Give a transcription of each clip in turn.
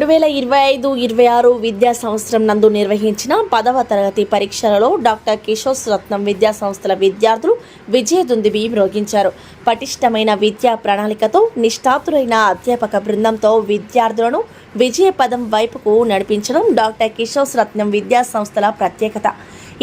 2025-26 విద్యా సంవత్సరం నందు నిర్వహించిన 10వ తరగతి పరీక్షలలో డాక్టర్ కిషోర్ రత్నం విద్యా సంస్థల విద్యార్థులు విజయదుందుబి మ్రోగించారు. పటిష్టమైన విద్యా ప్రణాళికతో నిష్ఠాతులైన అధ్యాపక బృందంతో విద్యార్థులను విజయ పదం వైపుకు నడిపించడం డాక్టర్ కిషోర్ రత్నం విద్యా సంస్థల ప్రత్యేకత.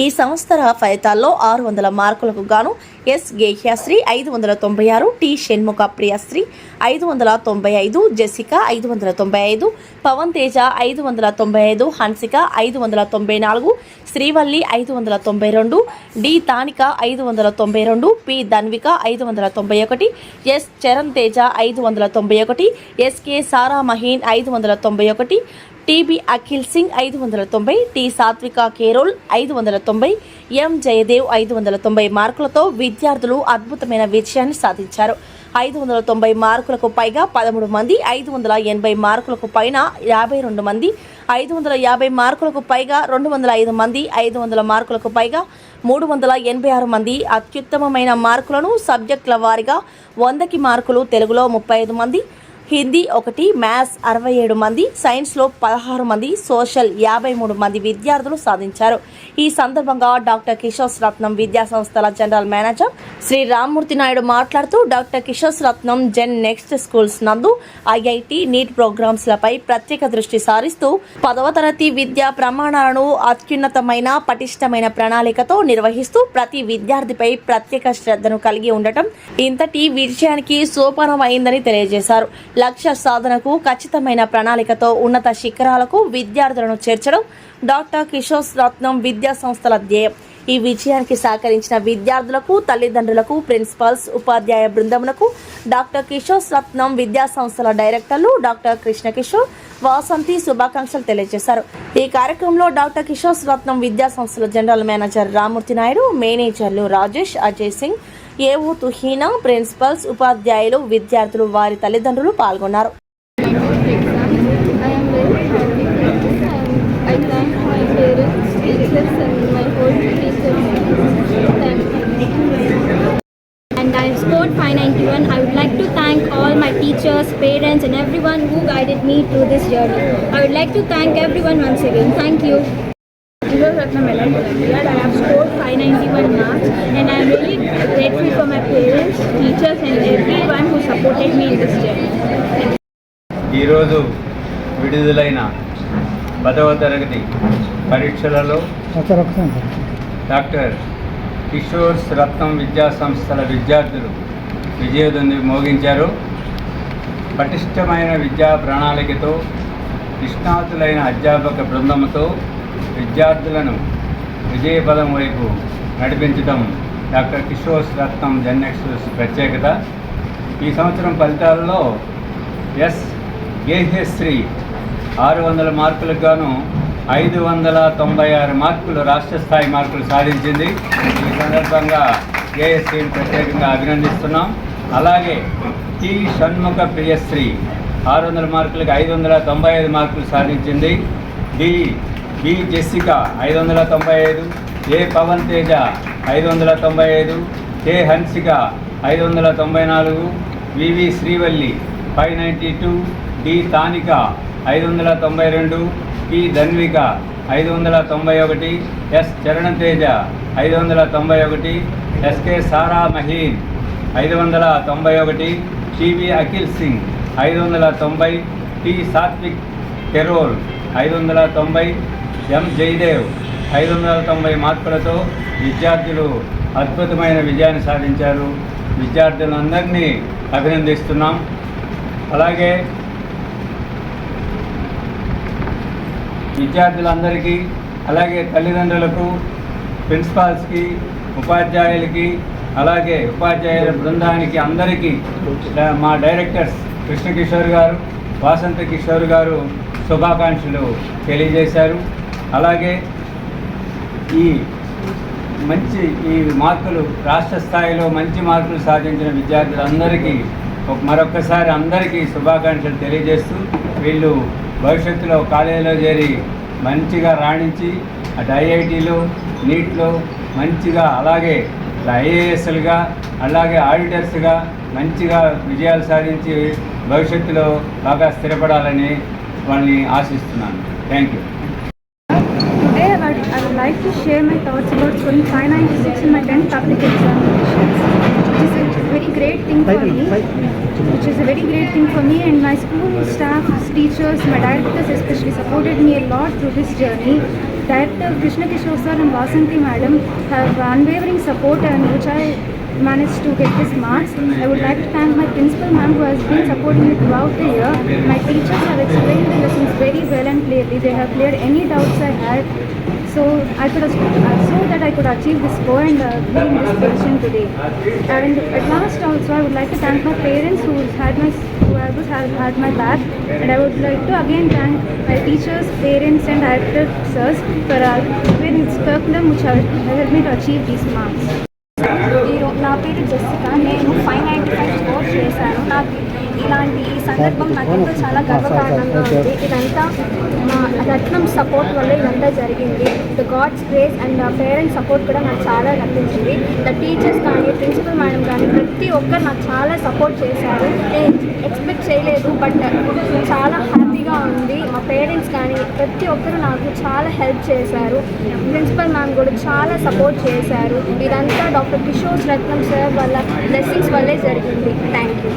ఈ సంస్థల ఫలితాల్లో 600 మార్కులకు గాను S Gehyasri 596, T Shanmukha Priyasri 595, Jessica 595, Pavan Teja 595, Hansika 594, Srivalli 592, D Tanika 592, P Dhanvika 591, S Charan Teja 591, SK Sara Maheen 591, TB Akhil Singh 590, T Sathvika Carol 590, M Jayadev 590 మార్కులతో విద్యార్థులు అద్భుతమైన విజయాన్ని సాధించారు. 590 మార్కులకు పైగా 13 మంది, 580 మార్కులకు పైన 52 మంది, 550 మార్కులకు పైగా 205 మంది, 500 మార్కులకు పైగా 386 మంది, అత్యుత్తమమైన మార్కులను సబ్జెక్టుల వారీగా 100కి మార్కులు తెలుగులో 35 మంది, హిందీ 1, మ్యాథ్స్ 67 మంది, సైన్స్లో 16 మంది, సోషల్ 53 మంది విద్యార్థులు సాధించారు. ఈ సందర్భంగా డాక్టర్ కిషోర్ రత్నం విద్యా సంస్థల జనరల్ మేనేజర్ శ్రీ రామ్మూర్తి నాయుడు మాట్లాడుతూ డాక్టర్ కిషోర్ రత్నం జెన్ నెక్స్ట్ స్కూల్స్ నందు ఐఐటి నీట్ ప్రోగ్రామ్స్లపై ప్రత్యేక దృష్టి సారిస్తూ 10వ తరగతి విద్యా ప్రమాణాలను అత్యున్నతమైన పటిష్టమైన ప్రణాళికతో నిర్వహిస్తూ ప్రతి విద్యార్థిపై ప్రత్యేక శ్రద్ధను కలిగి ఉండటం ఇంతటి విజయానికి సోపానమైందని తెలియజేశారు. లక్ష్య సాధనకు ఖచ్చితమైన ప్రణాళికతో ఉన్నత శిఖరాలకు విద్యార్థులను చేర్చడం డాక్టర్ కిషోర్ రత్నం విద్యా సంస్థల ధ్యేయం. ఈ విజయానికి సహకరించిన విద్యార్థులకు, తల్లిదండ్రులకు, ప్రిన్సిపల్స్, ఉపాధ్యాయ బృందమునకు డాక్టర్ కిషోర్ రత్నం విద్యా సంస్థల డైరెక్టర్లు డాక్టర్ కృష్ణకిషోర్, వాసంతి శుభాకాంక్షలు తెలియజేశారు. ఈ కార్యక్రమంలో డాక్టర్ కిషోర్ రత్నం విద్యా సంస్థల జనరల్ మేనేజర్ రామ్మూర్తి నాయుడు, మేనేజర్లు రాజేష్, అజయ్ సింగ్, ఏవో తుహీనా, ప్రిన్సిపల్స్, ఉపాధ్యాయులు, విద్యార్థులు, వారి తల్లిదండ్రులు పాల్గొన్నారు. And I scored 591. I would like to thank all my teachers, parents and everyone who guided me through this journey. I would like to thank everyone once again. Thank you. Kishore Ratnam Olympiad. I have scored 591 marks and I am really grateful for my parents, teachers and everyone who supported me in this journey. ఈరోజు విడుదలైన 10వ తరగతి పరీక్షలలో doctor Kishore రత్నం విద్యా సంస్థల విద్యార్థులు విజయదుందుబి మోగించారు. పటిష్టమైన విద్యా ప్రణాళికతో నిష్ణాతులైన అధ్యాపక బృందంతో విద్యార్థులను విజయపదం వైపు నడిపించడం డాక్టర్ కిషోర్ రత్నం జెన్ నెక్స్ట్ ప్రత్యేకత. ఈ సంవత్సరం ఫలితాలలో ఎస్ గేహ్యశ్రీ 600 మార్కులకు గాను 596 మార్కులు రాష్ట్ర స్థాయి మార్కులు సాధించింది. ఈ సందర్భంగా గేహ్యశ్రీని ప్రత్యేకంగా అభినందిస్తున్నాం. అలాగే టి షణ్ముఖ ప్రియశ్రీ 600 మార్కులకు 595 మార్కులు సాధించింది. B Jessica 595, A Pavan Teja 595, K Hansika 594, VV Srivalli 592, D Tanika 592, P Dhanvika 591, S Charan Teja 591, SK Sara Maheen 591, TB Akhil Singh 590, T Sathvik Carol 590, M Jayadev 590 మార్కులతో విద్యార్థులు అద్భుతమైన విజయాన్ని సాధించారు. విద్యార్థులందరినీ అభినందిస్తున్నాం. అలాగే విద్యార్థులందరికీ, అలాగే తల్లిదండ్రులకు, ప్రిన్సిపాల్స్కి, ఉపాధ్యాయులకి, అలాగే ఉపాధ్యాయుల బృందానికి అందరికీ మా డైరెక్టర్స్ కృష్ణకిషోర్ గారు, వాసంతి కిషోర్ గారు శుభాకాంక్షలు తెలియజేశారు. అలాగే ఈ మార్కులు రాష్ట్ర స్థాయిలో మంచి మార్కులు సాధించిన విద్యార్థులందరికీ మరొక్కసారి అందరికీ శుభాకాంక్షలు తెలియజేస్తూ వీళ్ళు భవిష్యత్తులో కాలేజీలో చేరి మంచిగా రాణించి అటు ఐఐటీలో, నీట్లో మంచిగా, అలాగే ఐఏఎస్లుగా, అలాగే ఆడిటర్స్గా మంచిగా విజయాలు సాధించి భవిష్యత్తులో బాగా స్థిరపడాలని వాళ్ళని ఆశిస్తున్నాను. Thank you. Today I would like to share my thoughts about scoring 596 in my 10th public examinations, which is a very great thing for me. And my school staff, teachers, my directors especially supported me a lot through this journey. Director Krishna Kishore sir and Vasanthi madam have unwavering support and which I managed to get this marks. I would like to thank my principal ma'am who has been supporting me throughout the year. My teachers have explained the lessons very well and clearly. They have cleared any doubts I had, so that I could achieve this score and be in this position today. And at last also I would like to thank my parents who have had my back, and I would like to again thank my teachers, parents and director sirs for giving this curriculum which have helped me to achieve these marks. నా పేరు Jessica. నేను 595 score చేశాను. నాకు ఇలాంటి ఈ సందర్భం నాకు ఎంతో చాలా గర్వకారణంగా ఉంది. ఇదంతా మా రత్నం సపోర్ట్ వల్ల ఇదంతా జరిగింది. The God's grace and parents support కూడా నాకు చాలా లభించింది. ద టీచర్స్ కానీ ప్రిన్సిపల్ మేడం కానీ ప్రతి ఒక్కరు నాకు చాలా సపోర్ట్ చేశారు. నేను ఎక్స్పెక్ట్ చేయలేదు, బట్ చాలా హ్యాపీగా ఉంది. మా పేరెంట్స్ కానీ ప్రతి ఒక్కరు నాకు చాలా హెల్ప్ చేశారు. ప్రిన్సిపల్ మ్యామ్ కూడా చాలా సపోర్ట్ చేశారు. ఇదంతా డాక్టర్ కిషోర్ రత్నం సార్ వల్ల బ్లెస్సింగ్స్ వల్లే జరిగింది. Thank you.